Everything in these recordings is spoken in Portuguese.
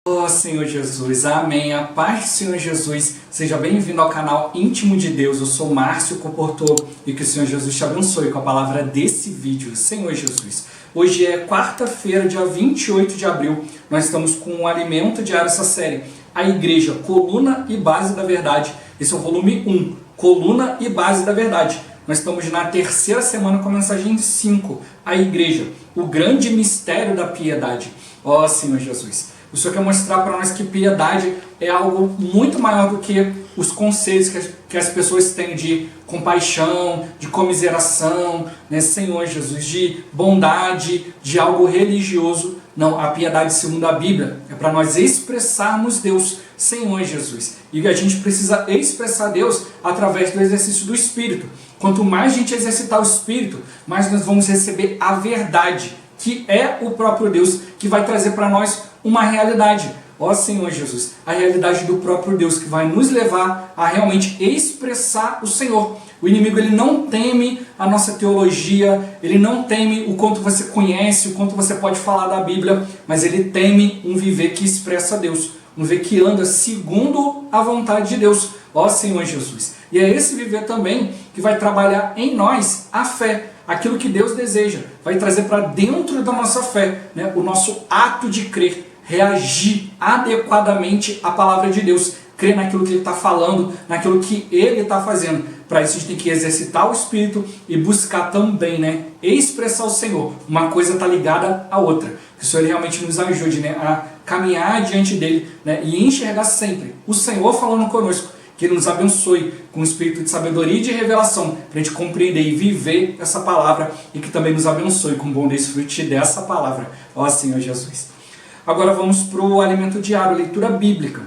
Oh Senhor Jesus, amém, a paz do Senhor Jesus, seja bem-vindo ao canal Íntimo de Deus. Eu sou Márcio Comportor e que o Senhor Jesus te abençoe com a palavra desse vídeo. Senhor Jesus, hoje é quarta-feira, dia 28 de abril, nós estamos com um alimento diário, essa série, A Igreja, Coluna e Base da Verdade. Esse é o volume 1, Coluna e Base da Verdade. Nós estamos na terceira semana com a mensagem 5, A Igreja, o grande mistério da piedade. Ó Senhor Jesus, o Senhor quer mostrar para nós que piedade é algo muito maior do que os conceitos que as pessoas têm de compaixão, de comiseração, né, Senhor Jesus, de bondade, de algo religioso. Não, a piedade segundo a Bíblia é para nós expressarmos Deus, Senhor Jesus. E a gente precisa expressar Deus através do exercício do Espírito. Quanto mais a gente exercitar o Espírito, mais nós vamos receber a verdade, que é o próprio Deus, que vai trazer para nós uma realidade. Ó Senhor Jesus, a realidade do próprio Deus, que vai nos levar a realmente expressar o Senhor. O inimigo ele não teme a nossa teologia, ele não teme o quanto você conhece, o quanto você pode falar da Bíblia, mas ele teme um viver que expressa Deus, um viver que anda segundo a vontade de Deus. Ó Senhor Jesus. E é esse viver também que vai trabalhar em nós a fé, aquilo que Deus deseja, vai trazer para dentro da nossa fé, né, o nosso ato de crer, reagir adequadamente à palavra de Deus, crer naquilo que Ele está falando, naquilo que Ele está fazendo. Para isso a gente tem que exercitar o Espírito e buscar também, né, expressar o Senhor. Uma coisa está ligada à outra. Que o Senhor realmente nos ajude, né, a caminhar diante dEle, né, e enxergar sempre o Senhor falando conosco. Que Ele nos abençoe com o espírito de sabedoria e de revelação, para a gente compreender e viver essa palavra, e que também nos abençoe com o bom desfrute dessa palavra. Ó Senhor Jesus. Agora vamos para o alimento diário, a leitura bíblica.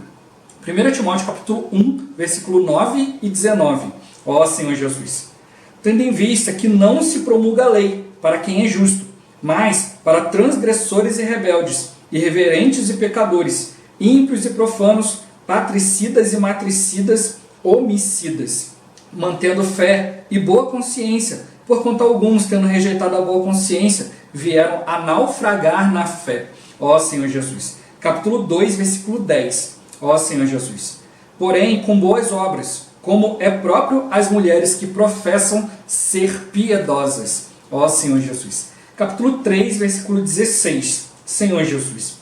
1 Timóteo capítulo 1, versículo 9 e 19. Ó Senhor Jesus. Tendo em vista que não se promulga a lei para quem é justo, mas para transgressores e rebeldes, irreverentes e pecadores, ímpios e profanos, patricidas e matricidas, homicidas, mantendo fé e boa consciência, porquanto alguns, tendo rejeitado a boa consciência, vieram a naufragar na fé. Ó Senhor Jesus. Capítulo 2, versículo 10. Ó Senhor Jesus. Porém, com boas obras, como é próprio às mulheres que professam ser piedosas. Ó Senhor Jesus. Capítulo 3, versículo 16. Senhor Jesus.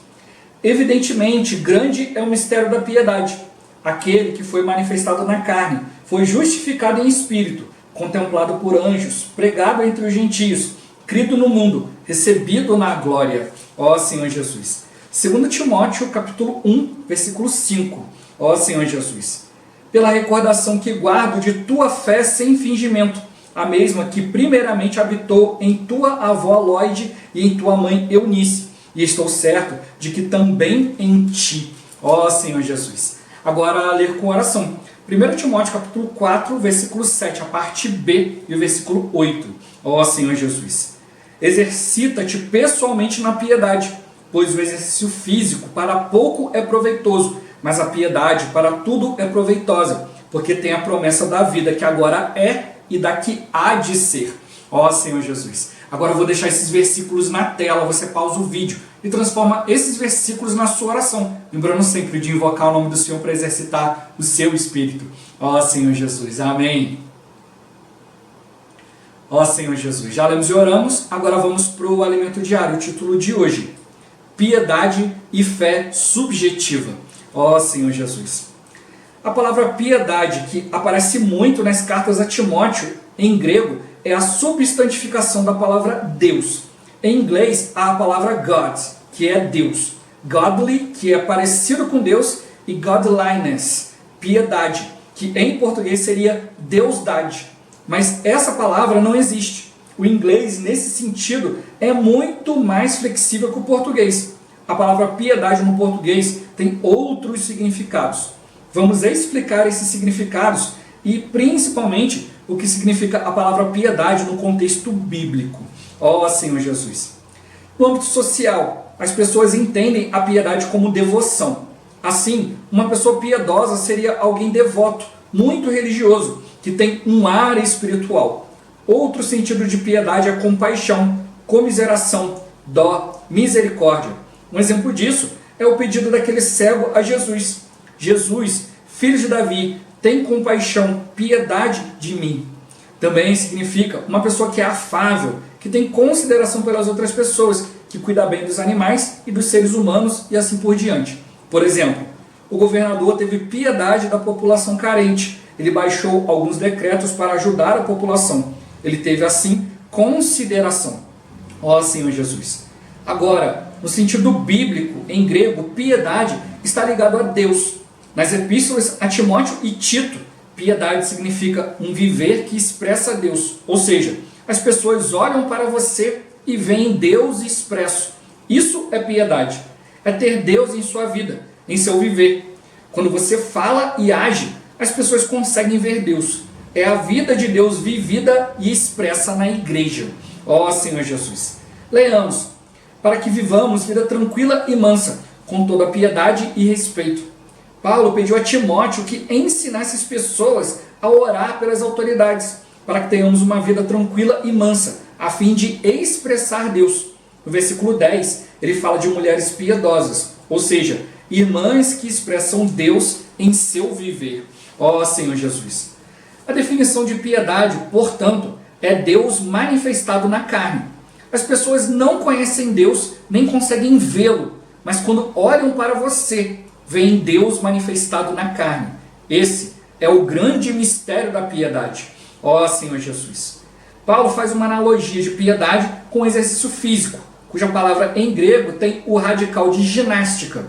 Evidentemente, grande é o mistério da piedade. Aquele que foi manifestado na carne, foi justificado em espírito, contemplado por anjos, pregado entre os gentios, crido no mundo, recebido na glória. Ó Senhor Jesus. 2 Timóteo, capítulo 1, versículo 5. Ó Senhor Jesus. Pela recordação que guardo de tua fé sem fingimento, a mesma que primeiramente habitou em tua avó Lóide e em tua mãe Eunice, e estou certo de que também em ti, ó Senhor Jesus. Agora, ler com oração. 1 Timóteo capítulo 4, versículo 7, a parte B e o versículo 8. Ó Senhor Jesus. Exercita-te pessoalmente na piedade, pois o exercício físico para pouco é proveitoso, mas a piedade para tudo é proveitosa, porque tem a promessa da vida que agora é e da que há de ser. Ó Senhor Jesus. Agora eu vou deixar esses versículos na tela, você pausa o vídeo e transforma esses versículos na sua oração. Lembrando sempre de invocar o nome do Senhor para exercitar o seu espírito. Ó Senhor Jesus, amém. Ó Senhor Jesus, já lemos e oramos, agora vamos para o alimento diário, o título de hoje. Piedade e fé subjetiva. Ó Senhor Jesus. A palavra piedade, que aparece muito nas cartas a Timóteo, em grego, é a substantificação da palavra Deus. Em inglês, há a palavra God, que é Deus. Godly, que é parecido com Deus, e godliness, piedade, que em português seria deusdade. Mas essa palavra não existe. O inglês, nesse sentido, é muito mais flexível que o português. A palavra piedade no português tem outros significados. Vamos explicar esses significados e, principalmente, o que significa a palavra piedade no contexto bíblico. Ó Senhor Jesus. No âmbito social, as pessoas entendem a piedade como devoção. Assim, uma pessoa piedosa seria alguém devoto, muito religioso, que tem um ar espiritual. Outro sentido de piedade é compaixão, comiseração, dó, misericórdia. Um exemplo disso é o pedido daquele cego a Jesus. Jesus, filho de Davi, tem compaixão, piedade de mim. Também significa uma pessoa que é afável, que tem consideração pelas outras pessoas, que cuida bem dos animais e dos seres humanos e assim por diante. Por exemplo, o governador teve piedade da população carente. Ele baixou alguns decretos para ajudar a população. Ele teve, assim, consideração. Ó Senhor Jesus. Agora, no sentido bíblico, em grego, piedade está ligado a Deus. Nas epístolas a Timóteo e Tito, piedade significa um viver que expressa Deus. Ou seja, as pessoas olham para você e veem Deus expresso. Isso é piedade. É ter Deus em sua vida, em seu viver. Quando você fala e age, as pessoas conseguem ver Deus. É a vida de Deus vivida e expressa na igreja. Ó Senhor Jesus. Leiamos. Para que vivamos vida tranquila e mansa, com toda piedade e respeito. Paulo pediu a Timóteo que ensinasse as pessoas a orar pelas autoridades, para que tenhamos uma vida tranquila e mansa, a fim de expressar Deus. No versículo 10, ele fala de mulheres piedosas, ou seja, irmãs que expressam Deus em seu viver. Ó Senhor Jesus. A definição de piedade, portanto, é Deus manifestado na carne. As pessoas não conhecem Deus, nem conseguem vê-lo, mas quando olham para você, veem Deus manifestado na carne. Esse é o grande mistério da piedade. Ó Senhor Jesus. Paulo faz uma analogia de piedade com exercício físico, cuja palavra em grego tem o radical de ginástica.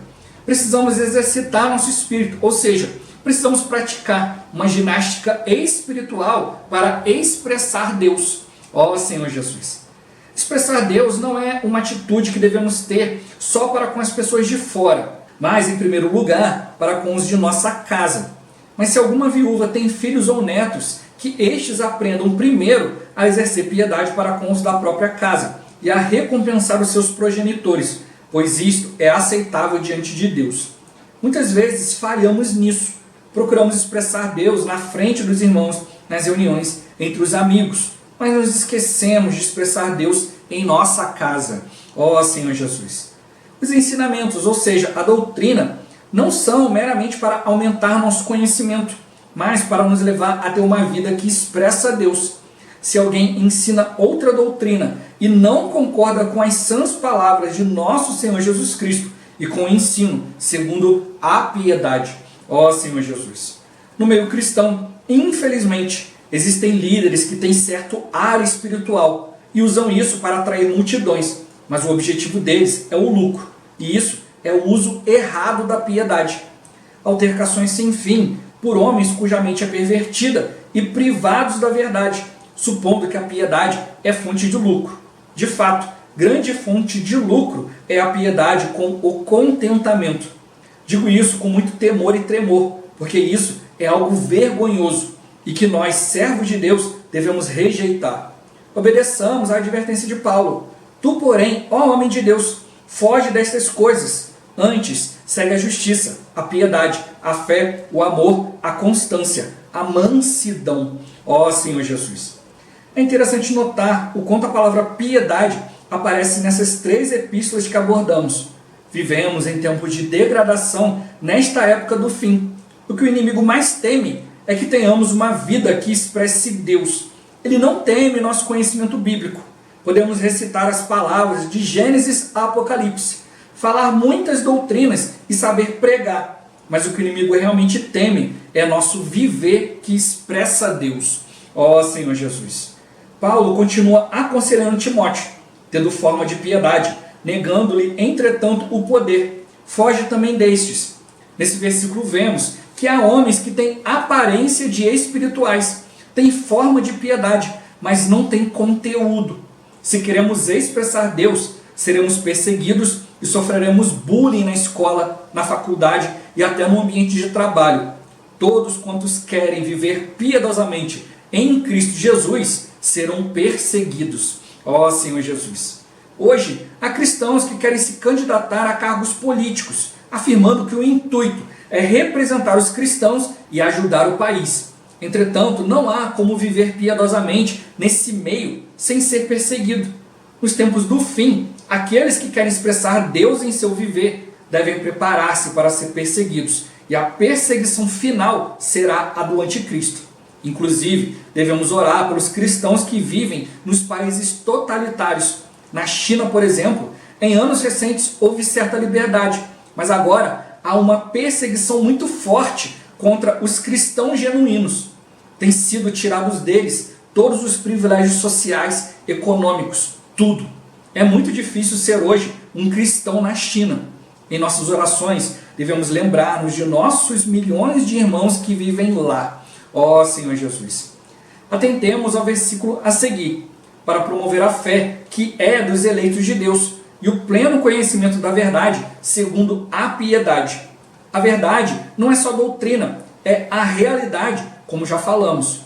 Precisamos exercitar nosso espírito, ou seja, precisamos praticar uma ginástica espiritual para expressar Deus. Ó Senhor Jesus. Expressar Deus não é uma atitude que devemos ter só para com as pessoas de fora, mas, em primeiro lugar, para com os de nossa casa. Mas se alguma viúva tem filhos ou netos, que estes aprendam primeiro a exercer piedade para com os da própria casa e a recompensar os seus progenitores, pois isto é aceitável diante de Deus. Muitas vezes falhamos nisso. Procuramos expressar Deus na frente dos irmãos, nas reuniões, entre os amigos, mas nos esquecemos de expressar Deus em nossa casa. Ó Senhor Jesus. Os ensinamentos, ou seja, a doutrina, não são meramente para aumentar nosso conhecimento, mas para nos levar a ter uma vida que expressa Deus. Se alguém ensina outra doutrina e não concorda com as sãs palavras de nosso Senhor Jesus Cristo e com o ensino segundo a piedade, ó Senhor Jesus. No meio cristão, infelizmente, existem líderes que têm certo ar espiritual e usam isso para atrair multidões, mas o objetivo deles é o lucro, e isso é o uso errado da piedade. Altercações sem fim por homens cuja mente é pervertida e privados da verdade, supondo que a piedade é fonte de lucro. De fato, grande fonte de lucro é a piedade com o contentamento. Digo isso com muito temor e tremor, porque isso é algo vergonhoso e que nós, servos de Deus, devemos rejeitar. Obedeçamos à advertência de Paulo. Tu, porém, ó homem de Deus, foge destas coisas. Antes, segue a justiça, a piedade, a fé, o amor, a constância, a mansidão. Ó Senhor Jesus. É interessante notar o quanto a palavra piedade aparece nessas 3 epístolas que abordamos. Vivemos em tempos de degradação nesta época do fim. O que o inimigo mais teme é que tenhamos uma vida que expresse Deus. Ele não teme nosso conhecimento bíblico. Podemos recitar as palavras de Gênesis a Apocalipse, falar muitas doutrinas e saber pregar. Mas o que o inimigo realmente teme é nosso viver que expressa Deus. Ó Senhor Jesus. Paulo continua aconselhando Timóteo, tendo forma de piedade, negando-lhe, entretanto, o poder. Foge também destes. Nesse versículo vemos que há homens que têm aparência de espirituais, têm forma de piedade, mas não têm conteúdo. Se queremos expressar Deus, seremos perseguidos e sofreremos bullying na escola, na faculdade e até no ambiente de trabalho. Todos quantos querem viver piedosamente em Cristo Jesus serão perseguidos. Ó Senhor Jesus. Hoje, há cristãos que querem se candidatar a cargos políticos, afirmando que o intuito é representar os cristãos e ajudar o país. Entretanto, não há como viver piedosamente nesse meio sem ser perseguido. Nos tempos do fim, aqueles que querem expressar Deus em seu viver devem preparar-se para ser perseguidos, e a perseguição final será a do anticristo. Inclusive, devemos orar pelos cristãos que vivem nos países totalitários. Na China, por exemplo, em anos recentes houve certa liberdade, mas agora há uma perseguição muito forte contra os cristãos genuínos. Tem sido tirados deles todos os privilégios sociais, econômicos, tudo. É muito difícil ser hoje um cristão na China. Em nossas orações, devemos lembrar-nos de nossos milhões de irmãos que vivem lá. Ó Senhor Jesus! Atentemos ao versículo a seguir, para promover a fé que é dos eleitos de Deus e o pleno conhecimento da verdade, segundo a piedade. A verdade não é só doutrina, é a realidade, como já falamos.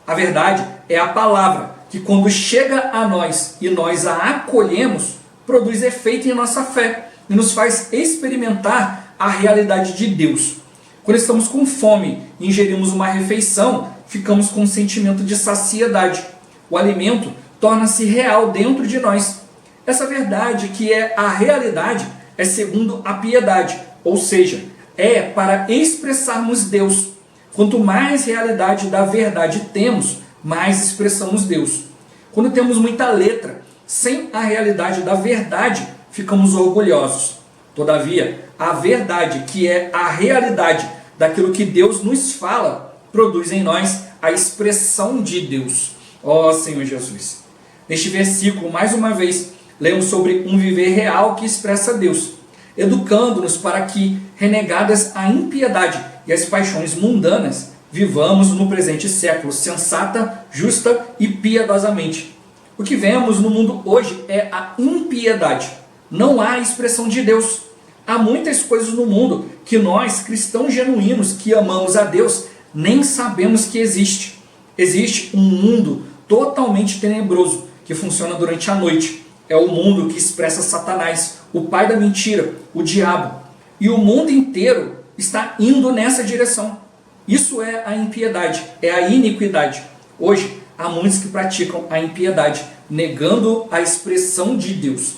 A verdade é a palavra, que quando chega a nós e nós a acolhemos, produz efeito em nossa fé e nos faz experimentar a realidade de Deus. Quando estamos com fome e ingerimos uma refeição, ficamos com um sentimento de saciedade. O alimento torna-se real dentro de nós. Essa verdade, que é a realidade, é segundo a piedade, ou seja, é para expressarmos Deus. Quanto mais realidade da verdade temos, mais expressamos Deus. Quando temos muita letra, sem a realidade da verdade, ficamos orgulhosos. Todavia, a verdade, que é a realidade daquilo que Deus nos fala, produz em nós a expressão de Deus. Ó Senhor Jesus! Neste versículo, mais uma vez, lemos sobre um viver real que expressa Deus, educando-nos para que, renegadas a impiedade e as paixões mundanas, vivamos no presente século sensata, justa e piedosamente. O que vemos no mundo hoje é a impiedade. Não há expressão de Deus. Há muitas coisas no mundo que nós, cristãos genuínos que amamos a Deus, nem sabemos que existe. Existe um mundo totalmente tenebroso que funciona durante a noite. É o mundo que expressa Satanás, o pai da mentira, o diabo. E o mundo inteiro está indo nessa direção. Isso é a impiedade, é a iniquidade. Hoje, há muitos que praticam a impiedade, negando a expressão de Deus.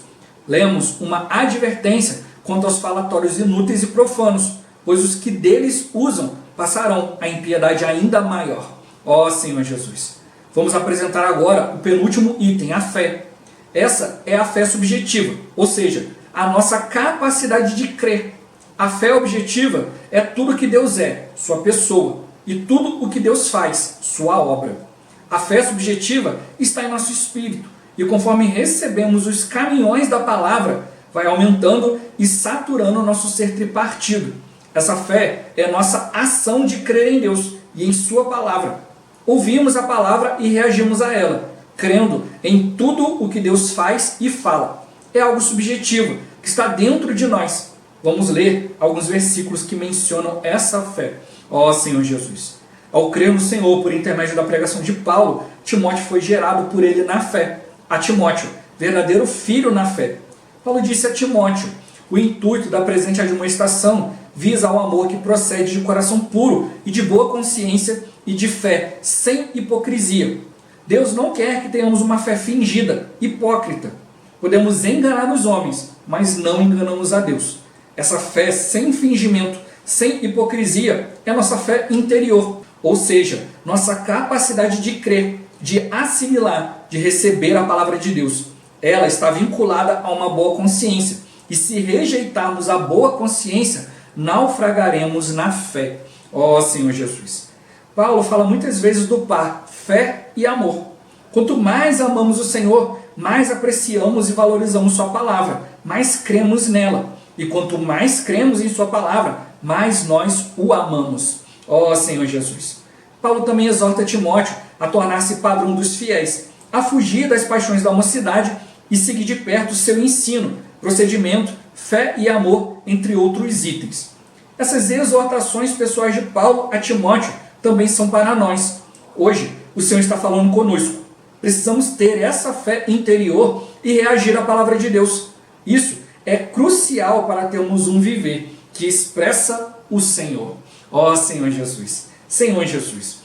Lemos uma advertência quanto aos falatórios inúteis e profanos, pois os que deles usam passarão a impiedade ainda maior. Ó Senhor Jesus! Vamos apresentar agora o penúltimo item, a fé. Essa é a fé subjetiva, ou seja, a nossa capacidade de crer. A fé objetiva é tudo que Deus é, sua pessoa, e tudo o que Deus faz, sua obra. A fé subjetiva está em nosso espírito, e conforme recebemos os caminhões da palavra, vai aumentando e saturando o nosso ser tripartido. Essa fé é nossa ação de crer em Deus e em sua palavra. Ouvimos a palavra e reagimos a ela, crendo em tudo o que Deus faz e fala. É algo subjetivo, que está dentro de nós. Vamos ler alguns versículos que mencionam essa fé. Ó Senhor Jesus! Ao crer no Senhor por intermédio da pregação de Paulo, Timóteo foi gerado por ele na fé. A Timóteo, verdadeiro filho na fé. Paulo disse a Timóteo: o intuito da presente admoestação visa ao amor que procede de coração puro e de boa consciência e de fé, sem hipocrisia. Deus não quer que tenhamos uma fé fingida, hipócrita. Podemos enganar os homens, mas não enganamos a Deus. Essa fé sem fingimento, sem hipocrisia, é nossa fé interior, ou seja, nossa capacidade de crer, de assimilar, de receber a palavra de Deus. Ela está vinculada a uma boa consciência, e se rejeitarmos a boa consciência, naufragaremos na fé. Ó Senhor Jesus! Paulo fala muitas vezes do par, fé e amor. Quanto mais amamos o Senhor, mais apreciamos e valorizamos sua palavra, mais cremos nela. E quanto mais cremos em sua palavra, mais nós o amamos. Ó Senhor Jesus! Paulo também exorta Timóteo a tornar-se padrão dos fiéis, a fugir das paixões da mocidade e seguir de perto seu ensino, procedimento, fé e amor, entre outros itens. Essas exortações pessoais de Paulo a Timóteo também são para nós. Hoje, o Senhor está falando conosco. Precisamos ter essa fé interior e reagir à palavra de Deus. Isso é crucial para termos um viver que expressa o Senhor. Ó Senhor Jesus! Senhor Jesus!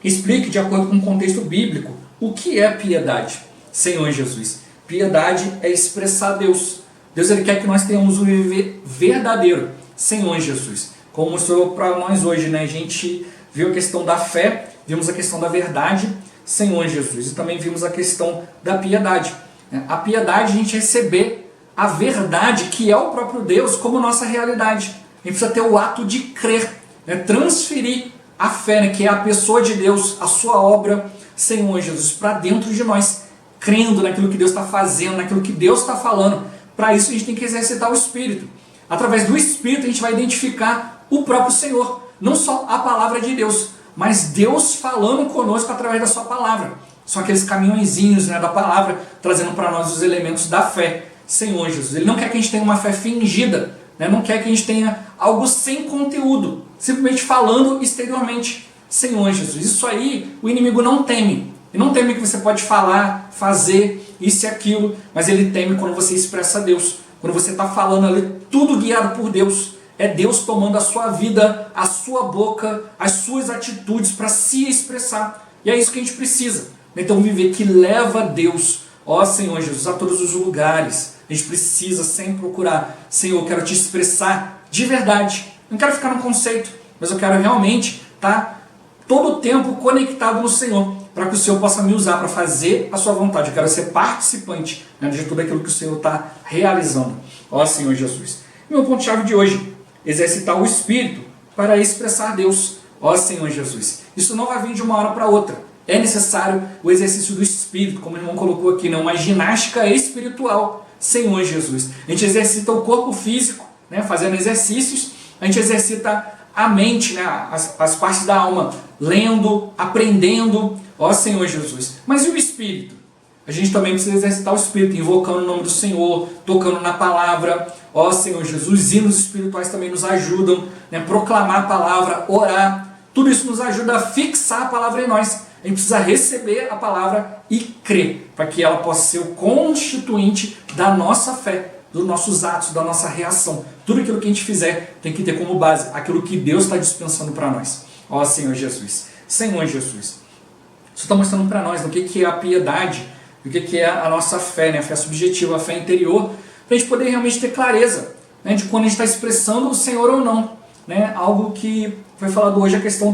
Explique, de acordo com o contexto bíblico, o que é piedade. Senhor Jesus! Piedade é expressar Deus. Deus ele quer que nós tenhamos um viver verdadeiro, Senhor Jesus. Como mostrou para nós hoje, né? A gente viu a questão da fé, vimos a questão da verdade, Senhor Jesus. E também vimos a questão da piedade. A piedade, a gente receber a verdade, que é o próprio Deus, como nossa realidade. A gente precisa ter o ato de crer, né? Transferir a fé, né? Que é a pessoa de Deus, a sua obra, Senhor Jesus, para dentro de nós, crendo naquilo que Deus está fazendo, naquilo que Deus está falando. Para isso a gente tem que exercitar o Espírito. Através do Espírito a gente vai identificar o próprio Senhor, não só a palavra de Deus, mas Deus falando conosco através da sua palavra. São aqueles caminhõezinhos, né, da palavra, trazendo para nós os elementos da fé, Senhor Jesus. Ele não quer que a gente tenha uma fé fingida, né? Não quer que a gente tenha algo sem conteúdo, simplesmente falando exteriormente, Senhor Jesus. Isso aí o inimigo não teme. Ele não teme que você pode falar, fazer isso e aquilo, mas ele teme quando você expressa a Deus. Quando você está falando ali, tudo guiado por Deus. É Deus tomando a sua vida, a sua boca, as suas atitudes para se expressar. E é isso que a gente precisa. Então viver que leva Deus, ó Senhor Jesus, a todos os lugares. A gente precisa sempre procurar, Senhor, eu quero te expressar de verdade. Não quero ficar no conceito, mas eu quero realmente estar todo o tempo conectado no Senhor, para que o Senhor possa me usar para fazer a sua vontade. Eu quero ser participante, né, de tudo aquilo que o Senhor está realizando. Ó Senhor Jesus. E meu ponto-chave de hoje, exercitar o Espírito para expressar Deus. Ó Senhor Jesus. Isso não vai vir de uma hora para outra. É necessário o exercício do Espírito, como o irmão colocou aqui, né, uma ginástica espiritual. Senhor Jesus. A gente exercita o corpo físico, né, fazendo exercícios. A gente exercita a mente, né, as partes da alma, lendo, aprendendo, ó Senhor Jesus. Mas e o Espírito? A gente também precisa exercitar o Espírito, invocando o nome do Senhor, tocando na palavra, ó Senhor Jesus. Os hinos espirituais também nos ajudam, né, proclamar a palavra, orar. Tudo isso nos ajuda a fixar a palavra em nós. A gente precisa receber a palavra e crer, para que ela possa ser o constituinte da nossa fé, dos nossos atos, da nossa reação. Tudo aquilo que a gente fizer tem que ter como base aquilo que Deus está dispensando para nós. Ó Senhor Jesus. Senhor Jesus. Isso está mostrando para nós o que é a piedade, o que é a nossa fé, né? A fé subjetiva, a fé interior, para a gente poder realmente ter clareza, né, de quando a gente está expressando o Senhor ou não. Né? Algo que foi falado hoje, a questão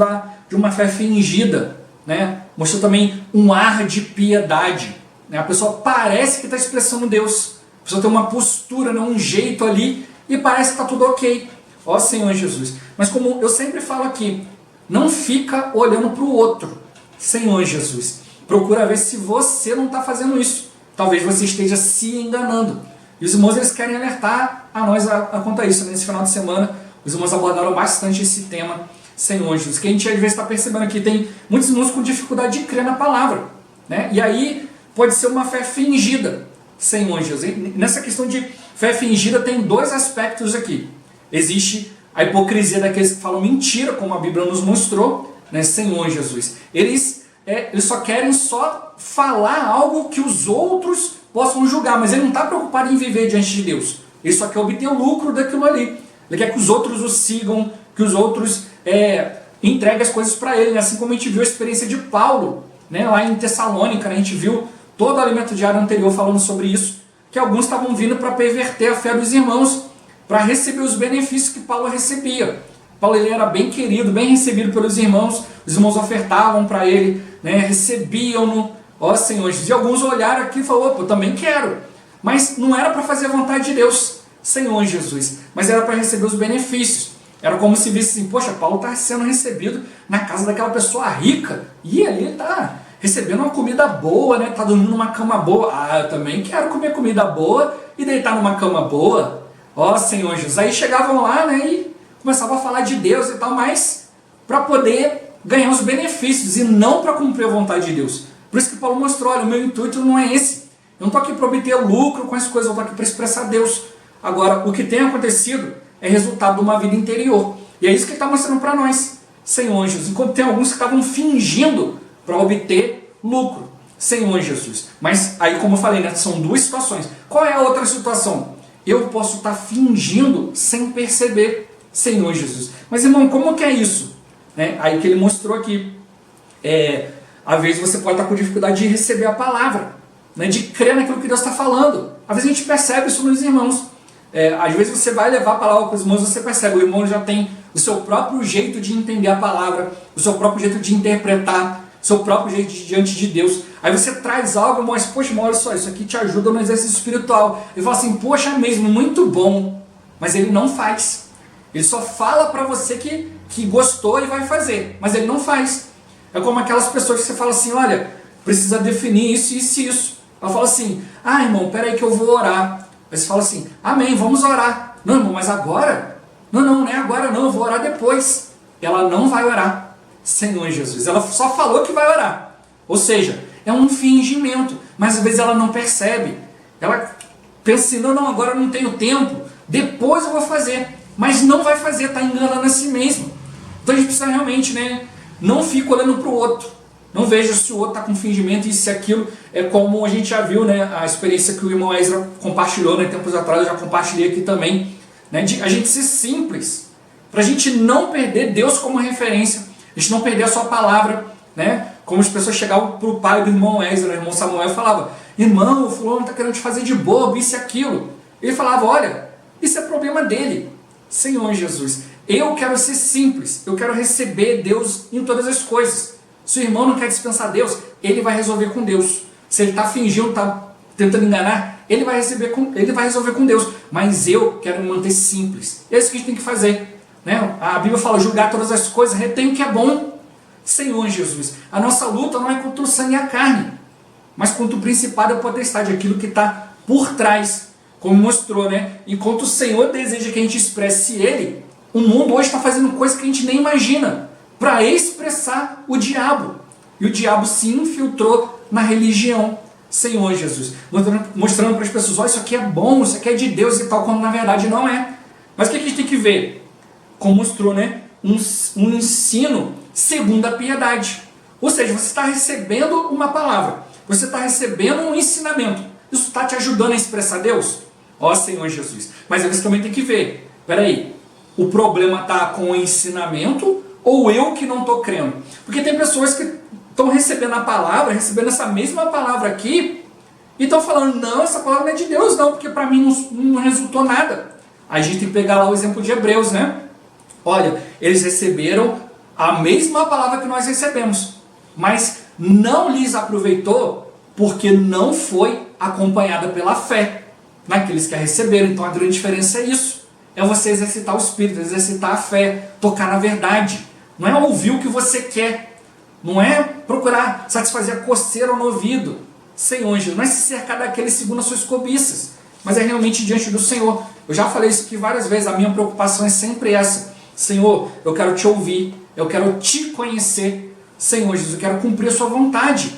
de uma fé fingida. Né? Mostrou também um ar de piedade. Né? A pessoa parece que está expressando Deus. A pessoa tem uma postura, né? Um jeito ali e parece que está tudo ok. Ó Senhor Jesus. Mas como eu sempre falo aqui, não fica olhando para o outro. Senhor Jesus. Procura ver se você não está fazendo isso. Talvez você esteja se enganando. E os irmãos eles querem alertar a nós quanto a isso. Nesse final de semana, os irmãos abordaram bastante esse tema. Senhor Jesus, que a gente às vezes está percebendo aqui, tem muitos irmãos com dificuldade de crer na palavra, né? E aí pode ser uma fé fingida, Senhor Jesus. E nessa questão de fé fingida tem dois aspectos aqui. Existe a hipocrisia daqueles que falam mentira, como a Bíblia nos mostrou, né? Senhor Jesus. Eles só querem falar algo que os outros possam julgar, mas ele não está preocupado em viver diante de Deus. Ele só quer obter o lucro daquilo ali. Ele quer que os outros o sigam, que os outros entregue as coisas para ele, né? Assim como a gente viu a experiência de Paulo, né? Lá em Tessalônica, né? A gente viu todo o alimento diário anterior falando sobre isso, que alguns estavam vindo para perverter a fé dos irmãos, para receber os benefícios que Paulo recebia. Paulo ele era bem querido, bem recebido pelos irmãos, os irmãos ofertavam para ele, né? Recebiam-no, ó Senhor Jesus. E alguns olharam aqui e falaram, opa, eu também quero. Mas não era para fazer a vontade de Deus, Senhor Jesus, mas era para receber os benefícios. Era como se visse assim, poxa, Paulo está sendo recebido na casa daquela pessoa rica, e ali ele está recebendo uma comida boa, né? Está dormindo numa cama boa. Ah, eu também quero comer comida boa e deitar numa cama boa. Ó Senhor Jesus. Aí chegavam lá, né, e começavam a falar de Deus e tal, mas para poder ganhar os benefícios e não para cumprir a vontade de Deus. Por isso que Paulo mostrou, olha, o meu intuito não é esse. Eu não estou aqui para obter lucro com as coisas, eu estou aqui para expressar Deus. Agora, o que tem acontecido é resultado de uma vida interior. E é isso que ele está mostrando para nós, Senhor Jesus. Enquanto tem alguns que estavam fingindo para obter lucro, Senhor Jesus. Mas aí, como eu falei, né, são duas situações. Qual é a outra situação? Eu posso estar fingindo sem perceber, Senhor Jesus. Mas, irmão, como que é isso? Né? Aí que ele mostrou aqui. Às vezes você pode estar com dificuldade de receber a palavra. né, de crer naquilo que Deus está falando. Às vezes a gente percebe isso nos irmãos. Às vezes você vai levar a palavra para os irmãos, você percebe, o irmão já tem o seu próprio jeito de entender a palavra, o seu próprio jeito de interpretar, o seu próprio jeito diante de Deus. Aí você traz algo, mas poxa, irmão, olha só, isso aqui te ajuda no exercício espiritual. Ele fala assim, poxa, é mesmo, muito bom, mas ele não faz. Ele só fala para você que gostou e vai fazer, mas ele não faz. É como aquelas pessoas que você fala assim, olha, precisa definir isso, isso e isso. Ela fala assim, irmão, peraí que eu vou orar. Aí você fala assim, amém, vamos orar. Não, irmão, mas agora? Não é agora não, eu vou orar depois. Ela não vai orar, Senhor Jesus. Ela só falou que vai orar. Ou seja, é um fingimento, mas às vezes ela não percebe. Ela pensa assim, não, agora eu não tenho tempo, depois eu vou fazer. Mas não vai fazer, está enganando a si mesmo. Então a gente precisa realmente, não fica olhando para o outro. Não veja se o outro está com fingimento e se aquilo é como a gente já viu, a experiência que o irmão Ezra compartilhou, tempos atrás, eu já compartilhei aqui também, de a gente ser simples, para a gente não perder Deus como referência, a gente não perder a sua palavra, como as pessoas chegavam para o pai do irmão Ezra, o irmão Samuel, e falavam, irmão, o fulano está querendo te fazer de bobo, isso e aquilo. Ele falava, olha, isso é problema dele. Senhor Jesus, eu quero ser simples, eu quero receber Deus em todas as coisas. Se o irmão não quer dispensar Deus, ele vai resolver com Deus. Se ele está fingindo, está tentando enganar, ele vai resolver com Deus. Mas eu quero me manter simples. É isso que a gente tem que fazer. A Bíblia fala, julgar todas as coisas, retém o que é bom. Senhor Jesus, a nossa luta não é contra o sangue e a carne, mas contra o principado e a potestade, aquilo que está por trás. Como mostrou, enquanto o Senhor deseja que a gente expresse Ele, o mundo hoje está fazendo coisas que a gente nem imagina, para expressar o diabo. E o diabo se infiltrou na religião. Senhor Jesus, mostrando para as pessoas, olha, isso aqui é bom, isso aqui é de Deus e tal, quando na verdade não é. Mas o que a gente tem que ver? Como mostrou, um ensino segundo a piedade. Ou seja, você está recebendo uma palavra, você está recebendo um ensinamento. Isso está te ajudando a expressar Deus? Ó Senhor Jesus. Mas você também tem que ver, peraí, o problema está com o ensinamento ou eu que não estou crendo? Porque tem pessoas que estão recebendo a palavra, recebendo essa mesma palavra aqui, e estão falando, não, essa palavra não é de Deus não, porque para mim não resultou nada. Aí a gente tem que pegar lá o exemplo de Hebreus, Olha, eles receberam a mesma palavra que nós recebemos, mas não lhes aproveitou porque não foi acompanhada pela fé naqueles que a receberam. Então a grande diferença é isso. É você exercitar o Espírito, exercitar a fé, tocar na verdade. Não é ouvir o que você quer. Não é procurar satisfazer a coceira no ouvido. Senhor Jesus, não é se cercar daquele segundo as suas cobiças, mas é realmente diante do Senhor. Eu já falei isso aqui várias vezes, a minha preocupação é sempre essa. Senhor, eu quero te ouvir, eu quero te conhecer. Senhor Jesus, eu quero cumprir a sua vontade.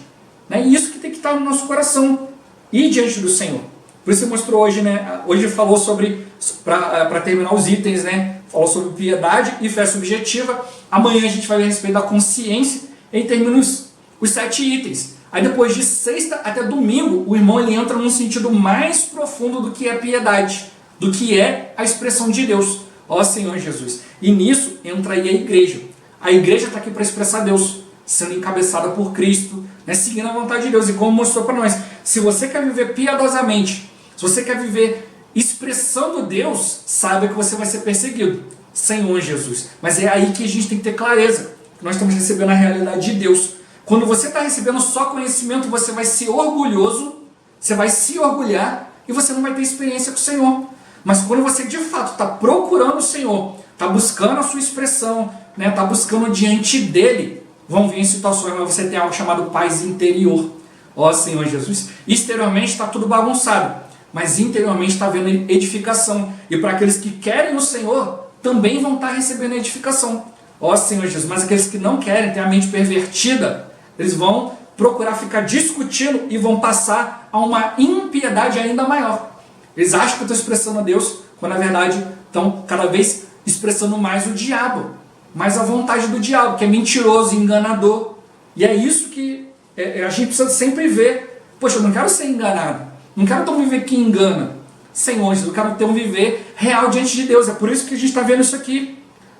E isso que tem que estar no nosso coração. E diante do Senhor. Por isso você mostrou hoje, hoje falou sobre, para terminar os itens, falou sobre piedade e fé subjetiva. Amanhã a gente vai ver a respeito da consciência e termina os 7 itens. Aí depois de sexta até domingo, o irmão ele entra num sentido mais profundo do que é piedade, do que é a expressão de Deus. Ó Senhor Jesus. E nisso entra aí a igreja. A igreja está aqui para expressar Deus, sendo encabeçada por Cristo, seguindo a vontade de Deus. E como mostrou para nós, se você quer viver piedosamente, se você quer viver expressando Deus, saiba que você vai ser perseguido. Senhor Jesus. Mas é aí que a gente tem que ter clareza, que nós estamos recebendo a realidade de Deus. Quando você está recebendo só conhecimento, você vai ser orgulhoso, você vai se orgulhar e você não vai ter experiência com o Senhor. Mas quando você de fato está procurando o Senhor, está buscando a sua expressão, está buscando diante dele, vão vir situações onde você tem algo chamado paz interior. Ó Senhor Jesus. Exteriormente está tudo bagunçado, mas interiormente está havendo edificação. E para aqueles que querem o Senhor, também vão estar recebendo edificação. Ó Senhor Jesus. Mas aqueles que não querem, têm a mente pervertida, eles vão procurar ficar discutindo e vão passar a uma impiedade ainda maior. Eles acham que estão expressando a Deus, quando na verdade estão cada vez expressando mais o diabo, mais a vontade do diabo, que é mentiroso, enganador. E é isso que a gente precisa sempre ver. Poxa, eu não quero ser enganado, não quero ter um viver que engana. Senhor, eu quero ter um viver real diante de Deus. É por isso que a gente está vendo isso aqui.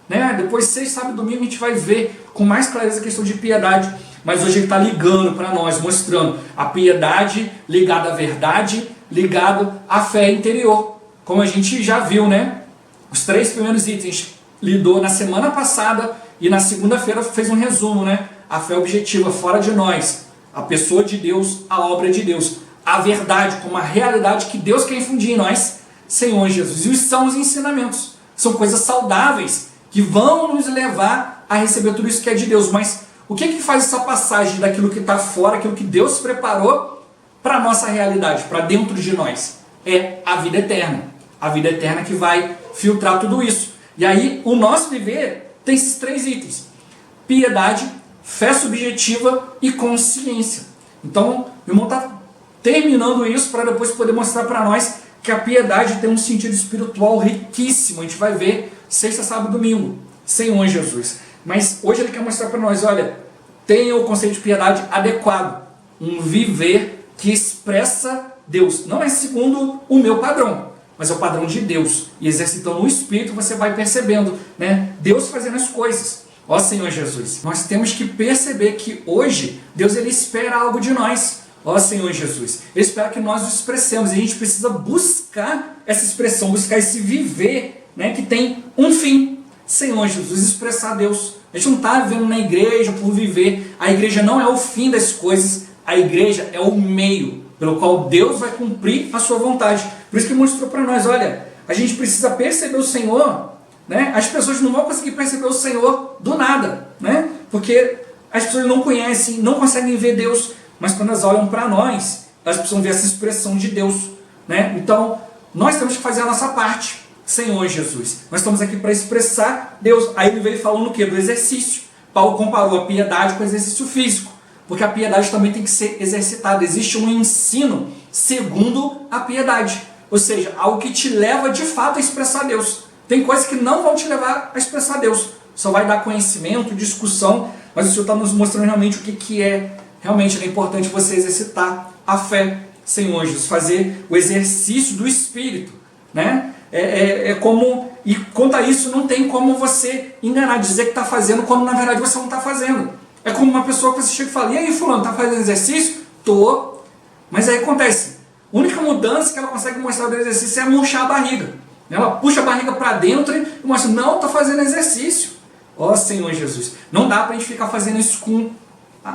né? Depois, sexta, sábado e domingo, a gente vai ver com mais clareza a questão de piedade. Mas hoje ele está ligando para nós, mostrando a piedade ligada à verdade, ligado à fé interior. Como a gente já viu, né? Os 3 primeiros itens lidou na semana passada e na segunda-feira fez um resumo, né? A fé objetiva, fora de nós, a pessoa de Deus, a obra de Deus, a verdade como a realidade que Deus quer infundir em nós, Senhor Jesus. E são os ensinamentos, são coisas saudáveis que vão nos levar a receber tudo isso que é de Deus. Mas o que é que faz essa passagem daquilo que está fora, aquilo que Deus preparou para a nossa realidade, para dentro de nós? É a vida eterna. A vida eterna que vai filtrar tudo isso. E aí o nosso viver tem esses 3 itens: piedade, fé subjetiva e consciência. Então o irmão está terminando isso para depois poder mostrar para nós que a piedade tem um sentido espiritual riquíssimo. A gente vai ver sexta, sábado e domingo, Senhor Jesus. Mas hoje ele quer mostrar para nós, olha, tenha o conceito de piedade adequado, um viver que expressa Deus. Não é segundo o meu padrão, mas é o padrão de Deus. E exercitando o Espírito você vai percebendo, né, Deus fazendo as coisas. Ó Senhor Jesus, nós temos que perceber que hoje Deus ele espera algo de nós. Ó Senhor Jesus, Ele espera que nós o expressemos. E a gente precisa buscar essa expressão, buscar esse viver, né, que tem um fim. Senhor Jesus, expressar Deus. A gente não está vivendo na igreja por viver. A igreja não é o fim das coisas. A igreja é o meio pelo qual Deus vai cumprir a sua vontade. Por isso que mostrou para nós, olha, a gente precisa perceber o Senhor, né? As pessoas não vão conseguir perceber o Senhor do nada, né? Porque as pessoas não conhecem, não conseguem ver Deus, mas quando elas olham para nós, elas precisam ver essa expressão de Deus, né? Então, nós temos que fazer a nossa parte, Senhor Jesus. Nós estamos aqui para expressar Deus. Aí ele veio falando o quê? Do exercício. Paulo comparou a piedade com o exercício físico, porque a piedade também tem que ser exercitada. Existe um ensino segundo a piedade, ou seja, algo que te leva de fato a expressar Deus. Tem coisas que não vão te levar a expressar Deus, só vai dar conhecimento, discussão, mas o Senhor está nos mostrando realmente o que é realmente importante você exercitar a fé, Senhor Jesus, fazer o exercício do Espírito, né? Como, e quanto a isso não tem como você enganar, dizer que está fazendo quando na verdade você não está fazendo. É como uma pessoa que você chega e fala, e aí fulano, está fazendo exercício? Tô. Mas aí acontece, a única mudança que ela consegue mostrar do exercício é murchar a barriga. Ela puxa a barriga para dentro e mostra, não, estou fazendo exercício. Ó Senhor Jesus, não dá para a gente ficar fazendo isso com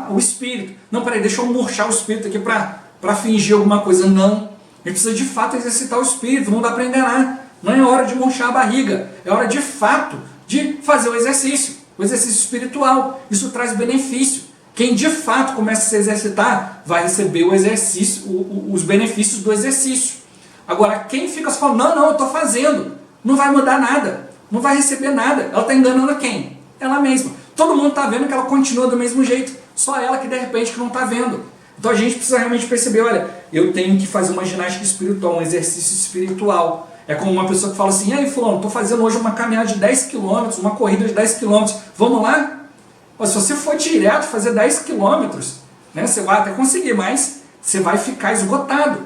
o Espírito. Não, peraí, deixa eu murchar o Espírito aqui para fingir alguma coisa. Não, a gente precisa de fato exercitar o Espírito, não dá para enganar. Não é hora de murchar a barriga, é hora de fato de fazer o exercício espiritual. Isso traz benefício. Quem de fato começa a se exercitar vai receber o exercício, os benefícios do exercício. Agora, quem fica só falando, não, eu estou fazendo, não vai mudar nada, não vai receber nada, ela está enganando quem? Ela mesma. Todo mundo está vendo que ela continua do mesmo jeito, só ela que de repente que não está vendo. Então a gente precisa realmente perceber, olha, eu tenho que fazer uma ginástica espiritual, um exercício espiritual. É como uma pessoa que fala assim, e aí fulano, estou fazendo hoje uma caminhada de 10 km, uma corrida de 10 km, vamos lá? Mas se você for direto fazer 10 km, né, você vai até conseguir, mas você vai ficar esgotado.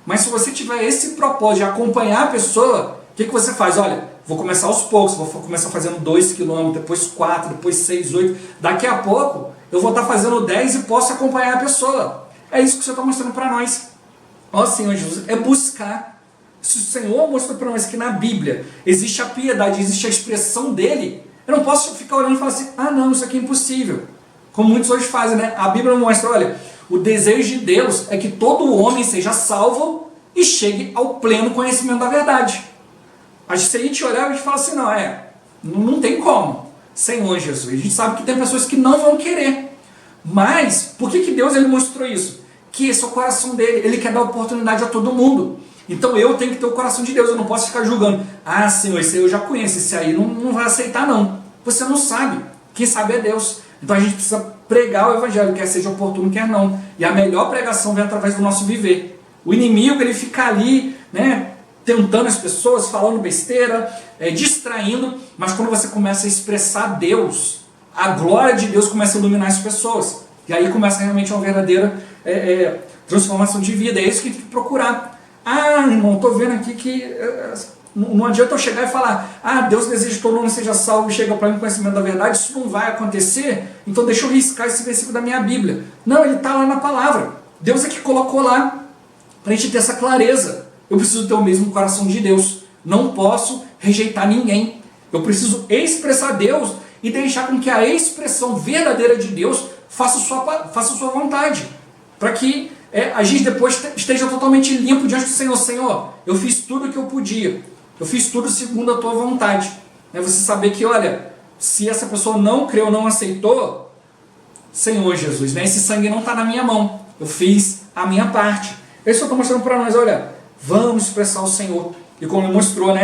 Mas se você tiver esse propósito de acompanhar a pessoa, o que você faz? Olha, vou começar aos poucos, vou começar fazendo 2 km, depois 4, depois 6, 8. Daqui a pouco eu vou estar fazendo 10 e posso acompanhar a pessoa. É isso que o Senhor está mostrando para nós. Ó Senhor Jesus, é buscar. Se o Senhor mostrou para nós que na Bíblia existe a piedade, existe a expressão dele, eu não posso ficar olhando e falar assim, ah não, isso aqui é impossível. Como muitos hoje fazem, né? A Bíblia mostra, olha, o desejo de Deus é que todo homem seja salvo e chegue ao pleno conhecimento da verdade. Se a gente olhar, a gente fala assim, não tem como. Senhor Jesus, a gente sabe que tem pessoas que não vão querer. Mas, por que Deus ele mostrou isso? Que esse é o coração dele, ele quer dar oportunidade a todo mundo. Então eu tenho que ter o coração de Deus, eu não posso ficar julgando. Ah, Senhor, esse aí eu já conheço, esse aí não vai aceitar não. Você não sabe, quem sabe é Deus. Então a gente precisa pregar o Evangelho, quer seja oportuno, quer não. E a melhor pregação vem através do nosso viver. O inimigo, ele fica ali, né, tentando as pessoas, falando besteira, distraindo, mas quando você começa a expressar Deus, a glória de Deus começa a iluminar as pessoas. E aí começa realmente uma verdadeira transformação de vida. É isso que a gente tem que procurar. Ah, irmão, estou vendo aqui que Não adianta eu chegar e falar, Deus deseja que todo mundo seja salvo e chega para mim com conhecimento da verdade, isso não vai acontecer, então deixa eu riscar esse versículo da minha Bíblia. Não, ele está lá na palavra. Deus é que colocou lá, para a gente ter essa clareza. Eu preciso ter o mesmo coração de Deus. Não posso rejeitar ninguém. Eu preciso expressar Deus e deixar com que a expressão verdadeira de Deus faça sua vontade. Para que a gente depois esteja totalmente limpo diante do Senhor. Senhor, eu fiz tudo o que eu podia. Eu fiz tudo segundo a tua vontade. Você saber que, olha, se essa pessoa não creu, não aceitou, Senhor Jesus, esse sangue não está na minha mão. Eu fiz a minha parte. Isso eu estou mostrando para nós, olha, vamos expressar o Senhor. E como ele mostrou,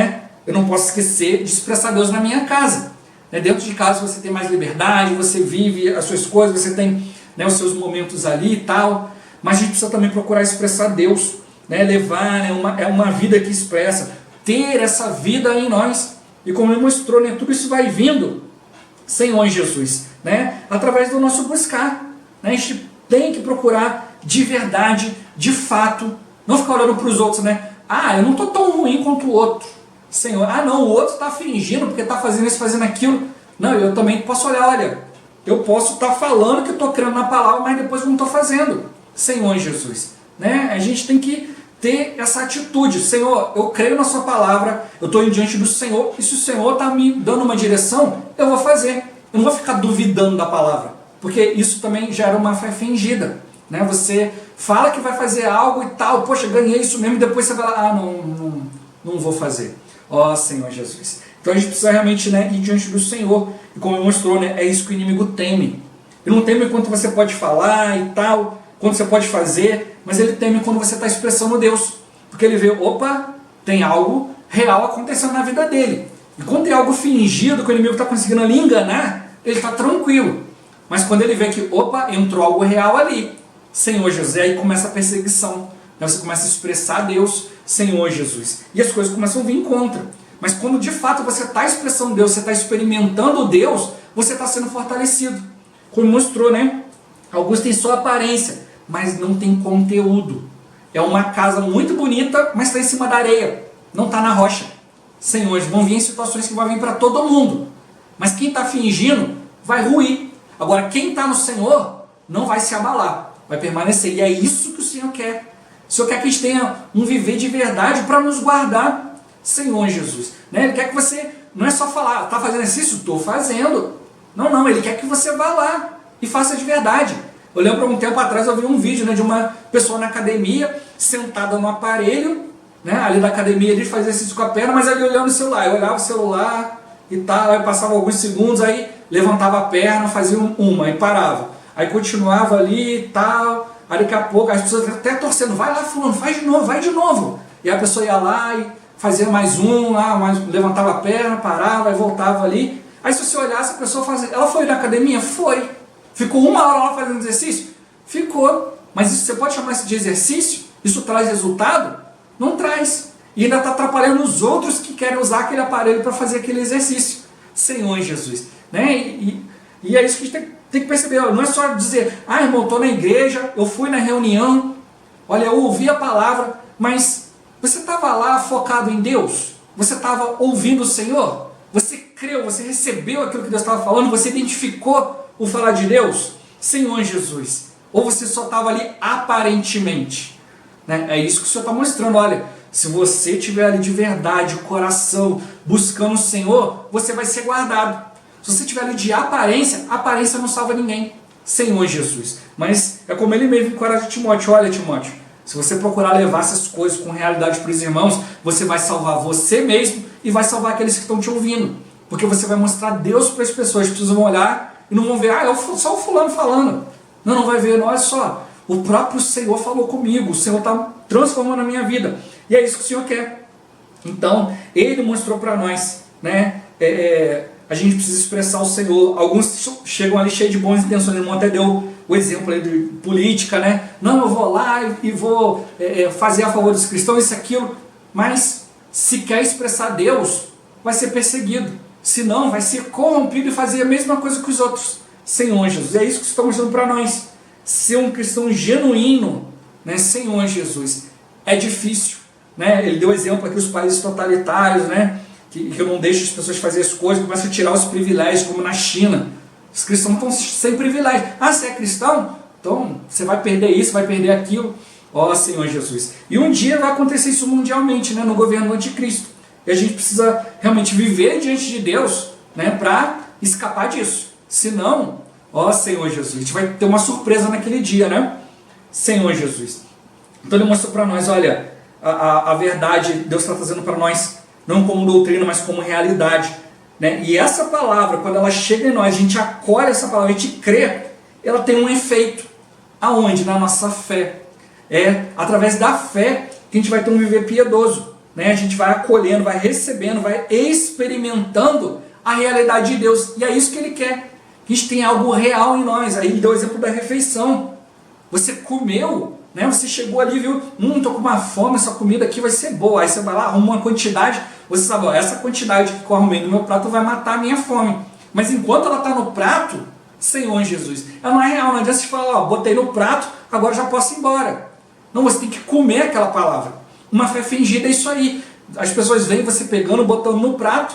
eu não posso esquecer de expressar Deus na minha casa. Dentro de casa você tem mais liberdade, você vive as suas coisas, você tem os seus momentos ali e tal. Mas a gente precisa também procurar expressar Deus, levar uma vida que expressa, ter essa vida em nós. E como ele mostrou, tudo isso vai vindo, Senhor Jesus, através do nosso buscar. A gente tem que procurar de verdade, de fato, não ficar olhando para os outros, eu não estou tão ruim quanto o outro. Senhor, não, o outro está fingindo porque está fazendo isso, fazendo aquilo. Não, eu também posso olhar, olha, eu posso estar falando que eu estou crendo na palavra, mas depois eu não estou fazendo. Senhor Jesus, A gente tem que ter essa atitude. Senhor, eu creio na sua palavra, eu estou diante do Senhor, e se o Senhor está me dando uma direção, eu vou fazer. Eu não vou ficar duvidando da palavra, porque isso também gera uma fé fingida. Você fala que vai fazer algo e tal, poxa, ganhei isso mesmo, e depois você vai lá, não vou fazer. Ó Senhor Jesus. Então a gente precisa realmente ir diante do Senhor. E como ele mostrou, é isso que o inimigo teme. Ele não teme quanto você pode falar e tal, quanto você pode fazer, mas ele teme quando você está expressando Deus. Porque ele vê, opa, tem algo real acontecendo na vida dele. E quando tem algo fingido, que o inimigo está conseguindo ali enganar, ele está tranquilo. Mas quando ele vê que, opa, entrou algo real ali, Senhor Jesus, aí começa a perseguição. Você começa a expressar Deus, Senhor Jesus. E as coisas começam a vir em contra. Mas quando de fato você está expressando Deus, você está experimentando Deus, você está sendo fortalecido. Como mostrou, Alguns têm só aparência, mas não tem conteúdo. É uma casa muito bonita, mas está em cima da areia. Não está na rocha. Senhor, vão vir situações que vão vir para todo mundo. Mas quem está fingindo vai ruir. Agora, quem está no Senhor não vai se abalar. Vai permanecer. E é isso que o Senhor quer. O Senhor quer que a gente tenha um viver de verdade para nos guardar. Senhor Jesus. Ele quer que você, não é só falar, está fazendo exercício? Estou fazendo. Não, Ele quer que você vá lá e faça de verdade. Eu lembro um tempo atrás, eu vi um vídeo de uma pessoa na academia, sentada no aparelho, ali da academia, ele fazia exercício com a perna, mas ali olhando o celular. Eu olhava o celular e tal, aí passava alguns segundos, aí levantava a perna, fazia uma, aí parava. Aí continuava ali e tal, aí daqui a pouco as pessoas até torcendo, vai lá fulano, faz de novo, vai de novo. E a pessoa ia lá e fazia mais um, levantava a perna, parava e voltava ali. Aí se você olhasse, a pessoa fazia, ela foi na academia? Foi. Ficou 1 hora lá fazendo exercício? Ficou. Mas isso, você pode chamar isso de exercício? Isso traz resultado? Não traz. E ainda está atrapalhando os outros que querem usar aquele aparelho para fazer aquele exercício. Senhor Jesus. E é isso que a gente tem que perceber. Não é só dizer, irmão, estou na igreja, eu fui na reunião, olha, eu ouvi a palavra, mas você estava lá focado em Deus? Você estava ouvindo o Senhor? Você creu, você recebeu aquilo que Deus estava falando? Você identificou o falar de Deus? Senhor Jesus. Ou você só estava ali aparentemente? É isso que o Senhor está mostrando. Olha, se você estiver ali de verdade, o coração, buscando o Senhor, você vai ser guardado. Se você estiver ali de aparência, a aparência não salva ninguém. Senhor Jesus. Mas é como ele mesmo encoraja Timóteo. Olha, Timóteo, se você procurar levar essas coisas com realidade para os irmãos, você vai salvar você mesmo e vai salvar aqueles que estão te ouvindo. Porque você vai mostrar Deus para as pessoas. As pessoas vão olhar e não vão ver, é só o fulano falando. Não vai ver, olha só, o próprio Senhor falou comigo, o Senhor está transformando a minha vida. E é isso que o Senhor quer. Então, Ele mostrou para nós, a gente precisa expressar o Senhor. Alguns chegam ali cheios de boas intenções. O irmão até deu o exemplo aí de política, Não, eu vou lá e vou fazer a favor dos cristãos, isso, aquilo. Mas se quer expressar Deus, vai ser perseguido. Se não, vai ser corrompido e fazer a mesma coisa que os outros. Senhor Jesus. É isso que está mostrando para nós. Ser um cristão genuíno, Senhor Jesus, é difícil. né? Ele deu exemplo aqui dos países totalitários, né? Que eu não deixo as pessoas fazerem as coisas, começa a tirar os privilégios, como na China. Os cristãos estão sem privilégio. Ah, você é cristão? Então você vai perder isso, vai perder aquilo. Ó Senhor Jesus. E um dia vai acontecer isso mundialmente, né? No governo anticristo. E a gente precisa realmente viver diante de Deus, né? Para escapar disso. Senão, ó Senhor Jesus, a gente vai ter uma surpresa naquele dia, né? Senhor Jesus. Então ele mostrou para nós, olha, a verdade Deus está trazendo para nós, não como doutrina, mas como realidade, né? E essa palavra, quando ela chega em nós, a gente acolhe essa palavra, a gente crê, ela tem um efeito. Aonde? Na nossa fé. É através da fé que a gente vai ter um viver piedoso, né? A gente vai acolhendo, vai recebendo, vai experimentando a realidade de Deus. E é isso que Ele quer. Que a gente tem algo real em nós. Aí Ele deu o exemplo da refeição. Você comeu, né? Você chegou ali e viu, tô com uma fome, essa comida aqui vai ser boa. Aí você vai lá, arruma uma quantidade, você sabe, ó, essa quantidade que eu arrumei no meu prato vai matar a minha fome. Mas enquanto ela está no prato, Senhor Jesus, ela não é real, não adianta você falar, ó, botei no prato, agora já posso ir embora. Não, você tem que comer aquela palavra. Uma fé fingida é isso aí. As pessoas veem você pegando, botando no prato,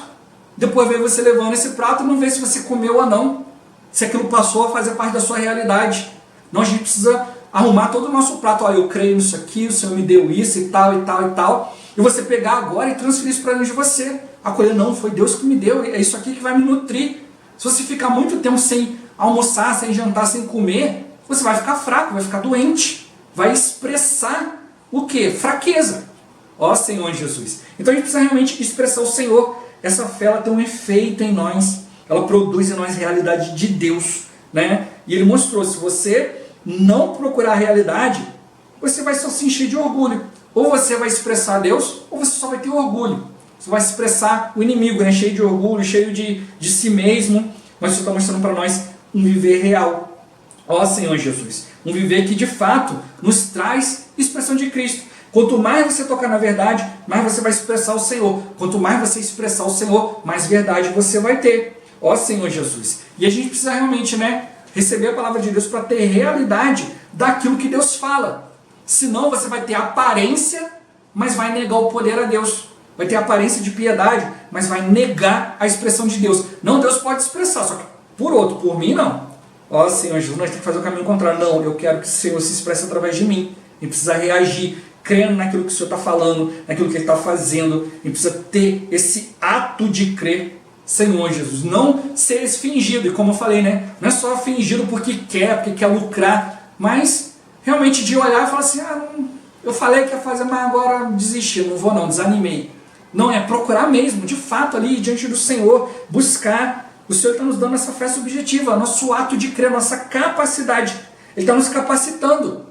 depois vem você levando esse prato e não vê se você comeu ou não. Se aquilo passou a fazer parte da sua realidade. Não, a gente precisa arrumar todo o nosso prato. Olha, eu creio nisso aqui, o Senhor me deu isso e tal, e tal, e tal. E você pegar agora e transferir isso para dentro de você. Acolher, não, foi Deus que me deu, é isso aqui que vai me nutrir. Se você ficar muito tempo sem almoçar, sem jantar, sem comer, você vai ficar fraco, vai ficar doente. Vai expressar o quê? Fraqueza. Ó Senhor Jesus. Então a gente precisa realmente expressar o Senhor. Essa fé ela tem um efeito em nós. Ela produz em nós realidade de Deus, né? E Ele mostrou, se você não procurar a realidade, você vai só se encher de orgulho. Ou você vai expressar Deus, ou você só vai ter orgulho. Você vai expressar o inimigo, né? Cheio de orgulho, cheio de si mesmo. Mas você está mostrando para nós um viver real. Ó Senhor Jesus. Um viver que de fato nos traz expressão de Cristo. Quanto mais você tocar na verdade, mais você vai expressar o Senhor. Quanto mais você expressar o Senhor, mais verdade você vai ter. Ó Senhor Jesus. E a gente precisa realmente, né, receber a palavra de Deus para ter realidade daquilo que Deus fala. Senão você vai ter aparência, mas vai negar o poder a Deus. Vai ter aparência de piedade, mas vai negar a expressão de Deus. Não, Deus pode expressar, só que por outro, por mim não. Ó Senhor Jesus, nós temos que fazer o caminho contrário. Não, eu quero que o Senhor se expresse através de mim. A gente precisa reagir, crendo naquilo que o Senhor está falando, naquilo que Ele está fazendo. A gente precisa ter esse ato de crer, Senhor Jesus. Não ser fingido, e como eu falei, né? Não é só fingido porque quer lucrar, mas realmente de olhar e falar assim, eu falei que ia fazer, mas agora desisti, não vou não, desanimei. Não, é procurar mesmo, de fato ali, diante do Senhor, buscar. O Senhor está nos dando essa fé subjetiva, nosso ato de crer, nossa capacidade. Ele está nos capacitando,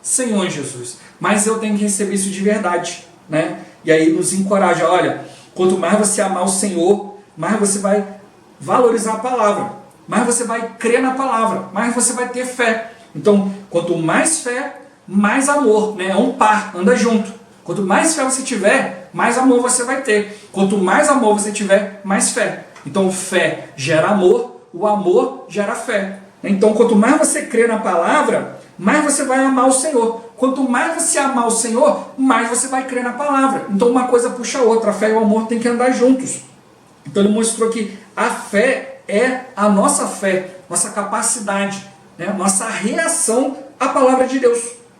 Senhor Jesus. Mas eu tenho que receber isso de verdade, né? E aí nos encoraja, olha, quanto mais você amar o Senhor, mais você vai valorizar a palavra, mais você vai crer na palavra, mais você vai ter fé. Então, quanto mais fé, mais amor, né? É um par, anda junto. Quanto mais fé você tiver, mais amor você vai ter. Quanto mais amor você tiver, mais fé. Então, fé gera amor, o amor gera fé. Então, quanto mais você crê na palavra, mais você vai amar o Senhor. Quanto mais você amar o Senhor, mais você vai crer na palavra. Então, uma coisa puxa a outra. A fé e o amor têm que andar juntos. Então, ele mostrou que a fé é a nossa fé, nossa capacidade, né? Nossa reação à palavra de Deus,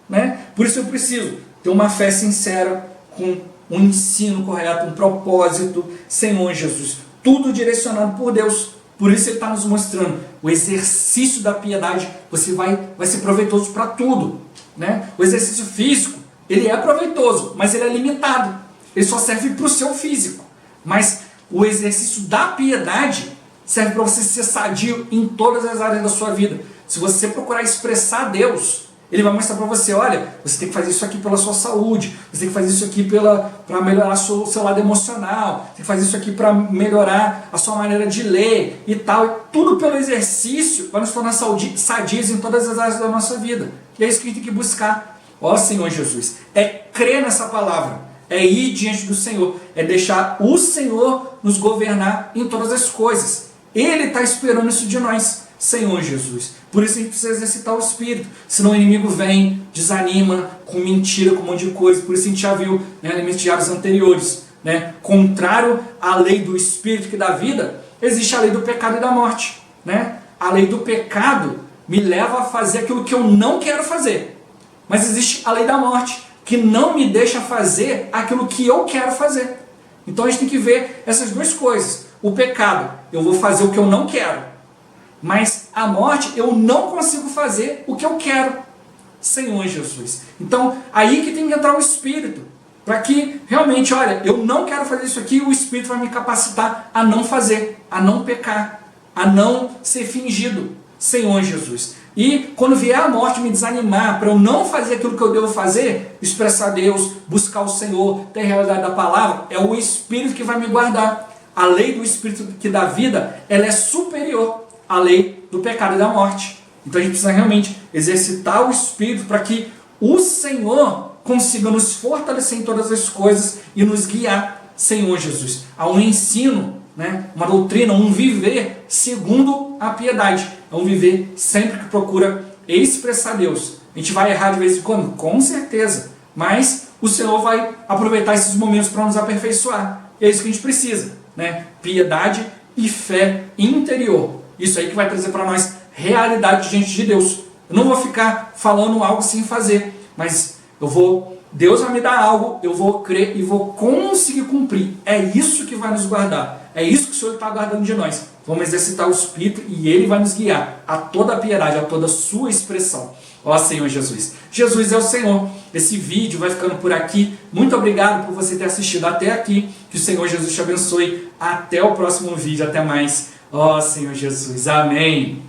né? Por isso eu preciso ter uma fé sincera, com um ensino correto, um propósito, Senhor Jesus. Tudo direcionado por Deus. Por isso Ele está nos mostrando o exercício da piedade. Você vai ser proveitoso para tudo, né? O exercício físico, ele é proveitoso, mas ele é limitado. Ele só serve para o seu físico. Mas o exercício da piedade serve para você ser sadio em todas as áreas da sua vida. Se você procurar expressar Deus, Ele vai mostrar para você, olha, você tem que fazer isso aqui pela sua saúde, você tem que fazer isso aqui para melhorar o seu lado emocional, tem que fazer isso aqui para melhorar a sua maneira de ler e tal. E tudo pelo exercício vai nos tornar sadios em todas as áreas da nossa vida. E é isso que a gente tem que buscar. Ó Senhor Jesus, é crer nessa palavra, é ir diante do Senhor, é deixar o Senhor nos governar em todas as coisas. Ele está esperando isso de nós. Senhor Jesus. Por isso a gente precisa exercitar o Espírito. Senão o inimigo vem, desanima, com mentira, com um monte de coisa. Por isso a gente já viu, né, elementos diários anteriores. Né? Contrário à lei do Espírito que dá vida, existe a lei do pecado e da morte. Né? A lei do pecado me leva a fazer aquilo que eu não quero fazer. Mas existe a lei da morte, que não me deixa fazer aquilo que eu quero fazer. Então a gente tem que ver essas duas coisas. O pecado, eu vou fazer o que eu não quero. Mas a morte, eu não consigo fazer o que eu quero. Senhor Jesus. Então, aí que tem que entrar o Espírito. Para que realmente, olha, eu não quero fazer isso aqui, o Espírito vai me capacitar a não fazer, a não pecar, a não ser fingido. Senhor Jesus. E quando vier a morte me desanimar, para eu não fazer aquilo que eu devo fazer, expressar Deus, buscar o Senhor, ter a realidade da palavra, é o Espírito que vai me guardar. A lei do Espírito que dá vida, ela é superior à lei do pecado e da morte. Então a gente precisa realmente exercitar o Espírito para que o Senhor consiga nos fortalecer em todas as coisas e nos guiar, Senhor Jesus. Há um ensino, né, uma doutrina, um viver segundo a piedade. É um viver sempre que procura expressar Deus. A gente vai errar de vez em quando? Com certeza. Mas o Senhor vai aproveitar esses momentos para nos aperfeiçoar. E é isso que a gente precisa, né? Piedade e fé interior. Isso aí que vai trazer para nós realidade diante de Deus. Eu não vou ficar falando algo sem fazer, mas Deus vai me dar algo, eu vou crer e vou conseguir cumprir. É isso que vai nos guardar. É isso que o Senhor está guardando de nós. Vamos exercitar o Espírito e Ele vai nos guiar a toda a piedade, a toda a sua expressão. Ó Senhor Jesus. Jesus é o Senhor. Esse vídeo vai ficando por aqui. Muito obrigado por você ter assistido até aqui. Que o Senhor Jesus te abençoe. Até o próximo vídeo. Até mais. Ó Senhor Jesus. Amém.